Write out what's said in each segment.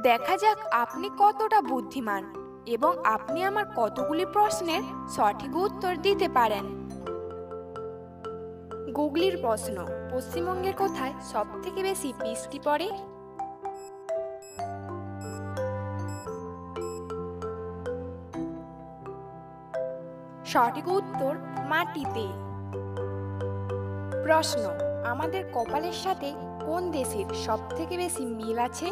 দেখা যাক আপনি কতটা বুদ্ধিমান এবং আপনি আমার কতগুলি প্রশ্নের সঠিক উত্তর দিতে পারেন। গুগলির প্রশ্ন, পশ্চিমবঙ্গের কোথায় সবথেকে বেশি বৃষ্টি পড়ে? সঠিক উত্তর মাটিতে। প্রশ্ন, আমাদের কপালের সাথে কোন দেশের সবথেকে বেশি মিল আছে?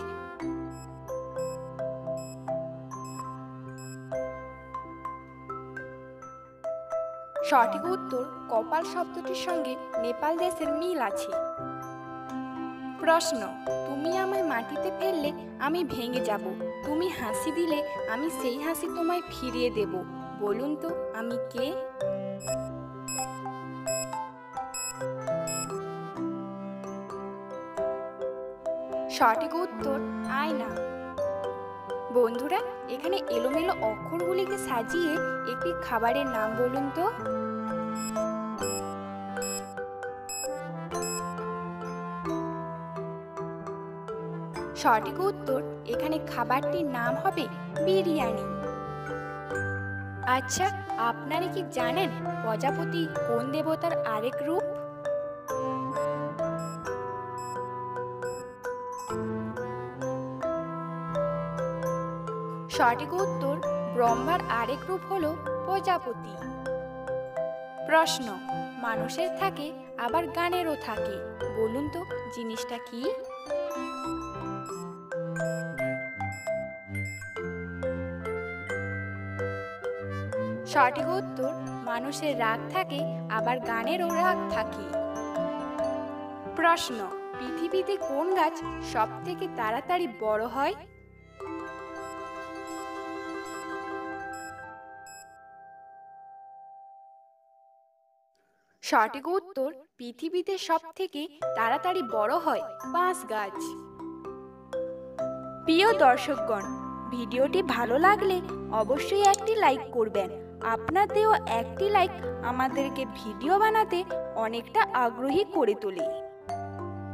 সঠিক উত্তর কপাল শব্দটির সঙ্গে নেপাল দেশের মিল আছে। প্রশ্ন, তুমি আমায় মাটিতে ফেললে আমি ভেঙে যাব, তুমি হাসি দিলে আমি সেই হাসি তোমায় ফিরিয়ে দেব, বলুন তো আমি কে? সঠিক উত্তর আয়না। বন্ধুরা, এখানে এলোমেলো অক্ষরগুলিকে সাজিয়ে একটি খাবারের নাম বলুন তো। সঠিক উত্তর এখানে খাবারটির নাম হবে বিরিয়ানি। আচ্ছা, আপনারা কি জানেন প্রজাপতি কোন দেবতার আরেক রূপ? সঠিক উত্তর ব্রহ্মার আরেক রূপ হলো প্রজাপতি। প্রশ্ন, মানুষের থাকে আবার গানেরও থাকে, বলুন তো জিনিসটা কি? সঠিক উত্তর মানুষের রাগ থাকে আবার গানেরও রাগ থাকে। প্রশ্ন, পৃথিবীতে কোন গাছ সব থেকে তাড়াতাড়ি বড় হয়? সঠিক উত্তর পৃথিবীতে সব থেকে তাড়াতাড়ি বড় হয় বাঁশ গাছ। প্রিয় দর্শকগণ, ভিডিওটি ভালো লাগলে অবশ্যই একটি লাইক করবেন। আপনার দেওয়া একটি লাইক আমাদেরকে ভিডিও বানাতে অনেকটা আগ্রহী করে তোলে।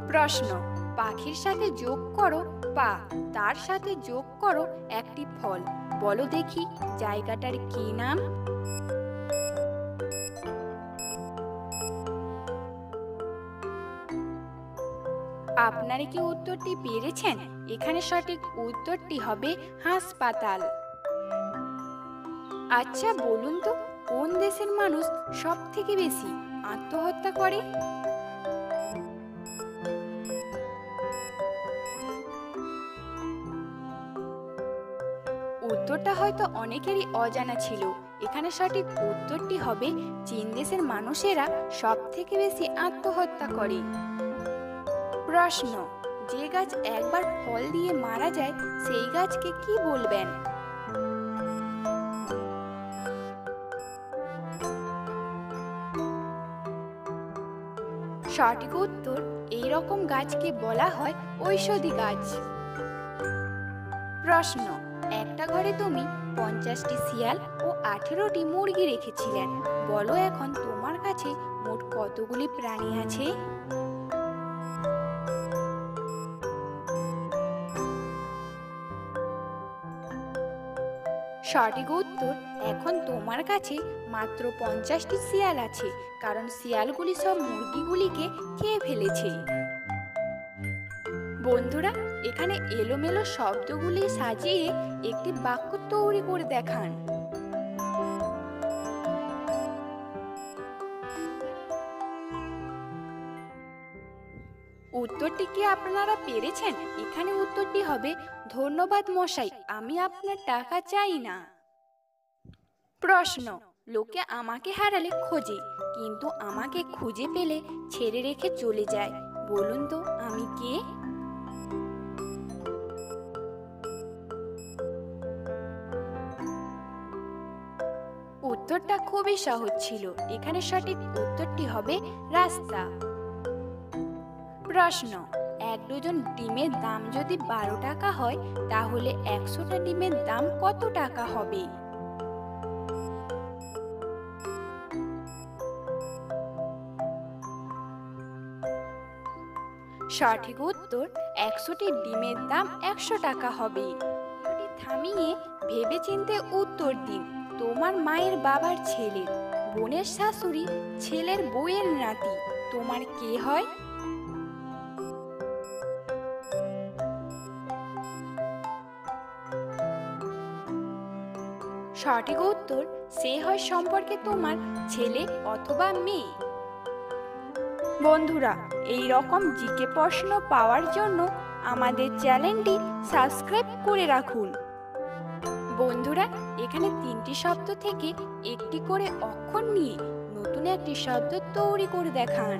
প্রশ্ন, পাখির সাথে যোগ করো পা, তার সাথে যোগ করো একটি ফল, বলো দেখি জায়গাটার কি নাম? আপনারা কি উত্তরটি পেরেছেন? এখানে সঠিক উত্তরটি হবে হাসপাতাল। আচ্ছা বলুন তো, কোন দেশের মানুষ সব থেকে বেশি আত্মহত্যা করে? উত্তরটা হয়তো অনেকেরই অজানা ছিল। এখানে সঠিক উত্তরটি হবে চীন দেশের মানুষেরা সব থেকে বেশি আত্মহত্যা করে। প্রশ্ন, যে গাছ একবার ফল দিয়ে মারা যায় সেই গাছকে কি বলবেন? সঠিক উত্তর এই রকম গাছকে বলা হয় ঔষধি গাছ। প্রশ্ন, একটা ঘরে তুমি 50টি শিয়াল ও 18টি মুরগি রেখেছিলেন, বলো এখন তোমার কাছে মোট কতগুলি প্রাণী আছে? সঠিক উত্তর এখন তোমার কাছে মাত্র 50টি শিয়াল আছে, কারণ শিয়ালগুলি সব মুরগিগুলিকে খেয়ে ফেলেছে। বন্ধুরা, এখানে এলোমেলো শব্দগুলি সাজিয়ে একটি বাক্য তৈরি করে দেখান। উত্তরটি কি আপনারা পেরেছেন? এখানে উত্তরটি হবে ধন্যবাদ মশাই, আমি আপনার টাকা চাই না। প্রশ্ন, লোকে আমাকে হারালে খোঁজে, কিন্তু আমাকে খুঁজে পেলে ছেড়ে রেখে চলে যায়, বলুন তো আমি কে? উত্তরটা খুবই সহজ ছিল। এখানে সঠিক উত্তরটি হবে রাস্তা। প্রশ্ন, এক ডজন ডিমের দাম যদি 12 টাকা হয় তাহলে 100টা ডিমের দাম কত টাকা হবে? সঠিক উত্তর 100টি ডিমের দাম 100 টাকা হবে। ভিডিওটি থামিয়ে ভেবেচিন্তে উত্তর দিন। তোমার মায়ের বাবার ছেলে, বোনের শাশুড়ি, ছেলের বউয়ের নাতি, তোমার কে হয়? সঠিক উত্তর সে হয় সম্পর্কে তোমার ছেলে অথবা মেয়ে। বন্ধুরা, এই রকম জিকে প্রশ্ন পাওয়ার জন্য আমাদের চ্যানেলটি সাবস্ক্রাইব করে রাখুন। বন্ধুরা, এখানে 3টি শব্দ থেকে একটি করে অক্ষর নিয়ে নতুন একটি শব্দ তৈরি করে দেখান।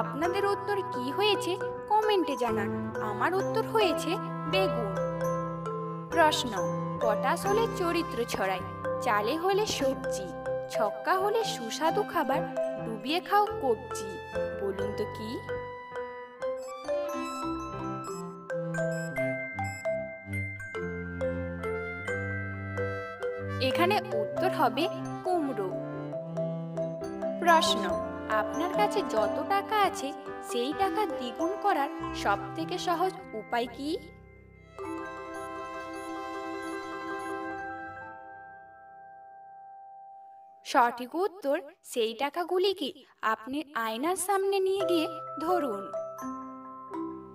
আপনাদের উত্তর কি হয়েছে কমেন্টে জানান। আমার উত্তর হয়েছে বেগুন। প্রশ্ন, পটাশ হলে চরিত্র ছড়ায়, চালে হলে সবজি, ছক্কা হলে সুস্বাদু খাবার, ডুবিয়ে খাও কবজি, বলুন তো কি? এখানে উত্তর হবে কুমড়ো। প্রশ্ন, আপনার কাছে যত টাকা আছে সেই টাকা দ্বিগুণ করার সবথেকে সহজ উপায় কি? সঠিক উত্তর সেই টাকাগুলিকে আপনি আয়নার সামনে নিয়ে গিয়ে ধরুন।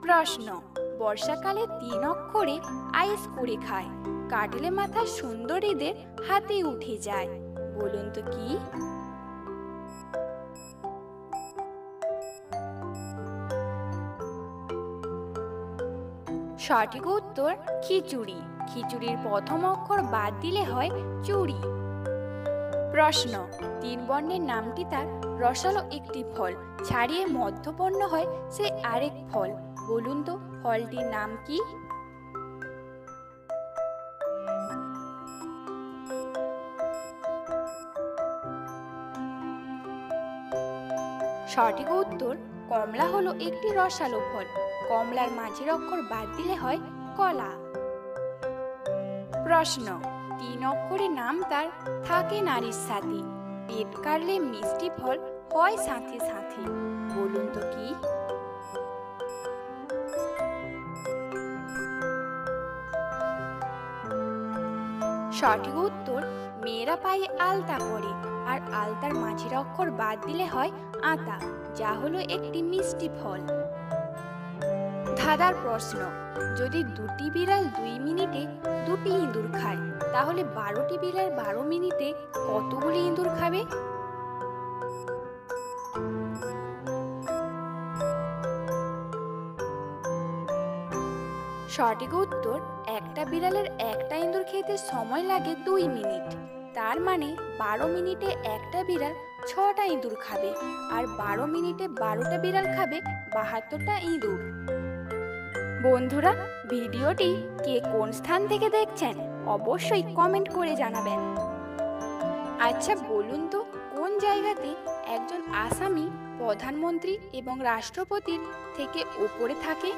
প্রশ্ন, বর্ষাকালে 3 অক্ষরে আইস করে খায়, কাটলে মাথা সুন্দরীদের হাতে উঠে যায়, বলুন তো কি? সঠিক উত্তর খিচুড়ি। খিচুড়ির প্রথম অক্ষর বাদ দিলে হয় চুড়ি। প্রশ্ন, 3 বর্ণের নামটি তার রসালো একটি ফল, ছাড়িয়ে মধ্যবর্ণ হয় সে আরেক ফল, বলুন তো ফলটির নাম কি? সঠিক উত্তর কমলা হলো একটি রসালো ফল, কমলার মাঝের অক্ষর বাদ দিলে হয় কলা। প্রশ্ন, 3 অক্ষরে নাম তার, থাকে নারীর সাথে, পেট কাটলে মিষ্টি ফল হয় সাথে সাথে, বলুন তো কি? সঠিক উত্তর মেয়েরা পায়ে আলতা পরে, আর আলতার মাঝের অক্ষর বাদ দিলে হয় আতা, যা হলো একটি মিষ্টি ফল। ধাঁধার প্রশ্ন, যদি 2টি বিড়াল 2 মিনিটে 2টি ইঁদুর খায়, তাহলে 12টি বিড়াল 12 মিনিটে কতগুলি ইঁদুর খাবে? সঠিক উত্তর একটা বিড়ালের একটা ইঁদুর খেতে সময় লাগে 2 মিনিট, তার মানে 12 মিনিটে একটা বিড়াল 6টা ইঁদুর খাবে, আর 12 মিনিটে 12টা বিড়াল খাবে 72টা ইঁদুর। বন্ধুরা, ভিডিওটি কে কোন স্থান থেকে দেখছেন অবশ্যই কমেন্ট করে জানাবেন। আচ্ছা বলুন তো, কোন জায়গাতে একজন আসামি প্রধানমন্ত্রী এবং রাষ্ট্রপতির থেকে উপরে থাকে?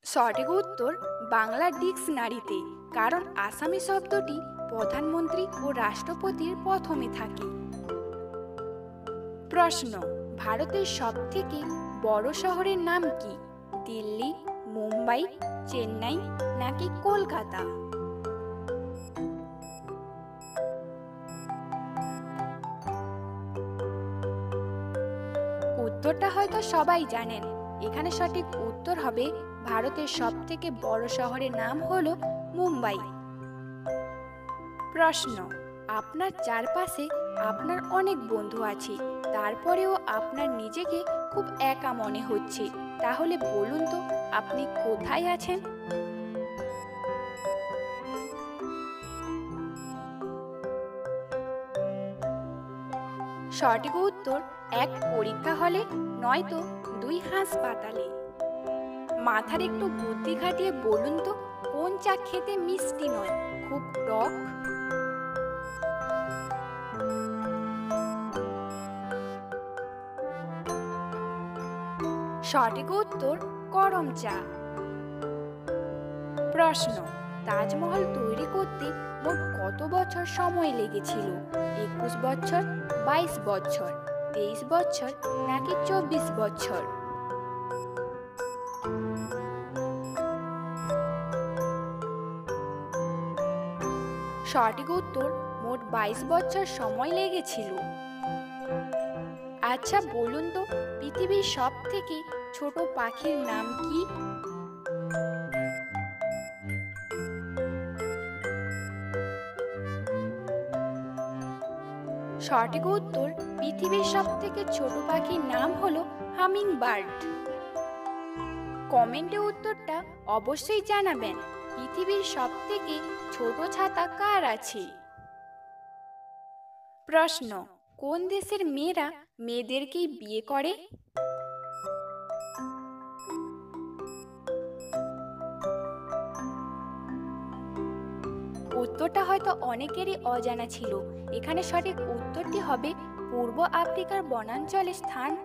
সঠিক উত্তর বাংলা ডিকশনারিতে, কারণ আসামি শব্দটি প্রধানমন্ত্রী ও রাষ্ট্রপতির প্রথমে থাকে। প্রশ্ন, ভারতের সবথেকে বড় শহরের নাম কি? দিল্লি, মুম্বাই, চেন্নাই নাকি কলকাতা? উত্তরটা হয়তো সবাই জানেন। এখানে সঠিক উত্তর হবে ভারতের সবথেকে বড় শহরের নাম হলো মুম্বাই। প্রশ্ন, আপনার চারপাশে আপনার অনেক বন্ধু আছে, তারপরেও আপনার নিজেকে খুব একা মনে হচ্ছে, তাহলে বলুন তো আপনি কোথায় আছেন? সঠিক উত্তর এক পরীক্ষা হলে, নয়তো 2 হাসপাতালে। মাথার একটু বুদ্ধি খাটিয়ে বলুন তো কোন চা খেতে মিষ্টি নয়, খুব টক? সঠিক উত্তর গরম চা। প্রশ্ন, তাজমহল তৈরি করতে মোট কত বছর সময় লেগেছিল? 21 বছর, 22 বছর, 23 বছর নাকি 24 বছর? সঠিক উত্তর মোট 22 বছর সময় লেগেছিল। আচ্ছা বলুন তো, পৃথিবীর সব থেকে ছোট পাখির নাম কি? সঠিক উত্তর পৃথিবীর সব থেকে ছোট পাখির নাম হলো হামিং বার্ড। কমেন্টে উত্তরটা অবশ্যই জানাবেন। পৃথিবীর সব থেকে ছোট ছাতা কার আছে? প্রশ্ন, কোন দেশের মেয়েরা মেয়েদেরকেই বিয়ে করে? উত্তরটা হয়তো অনেকেরই অজানা ছিল। এখানে সঠিক উত্তরটি হবে পূর্ব আফ্রিকার বনাঞ্চলে স্থান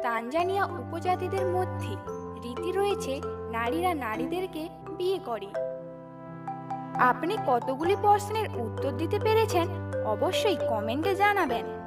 তানজানিয়া উপজাতিদের মধ্যে রীতি রয়েছে নারীরা নারীদেরকে বিয়ে করে। আপনি কতগুলি প্রশ্নের উত্তর দিতে পেরেছেন অবশ্যই কমেন্টে জানাবেন।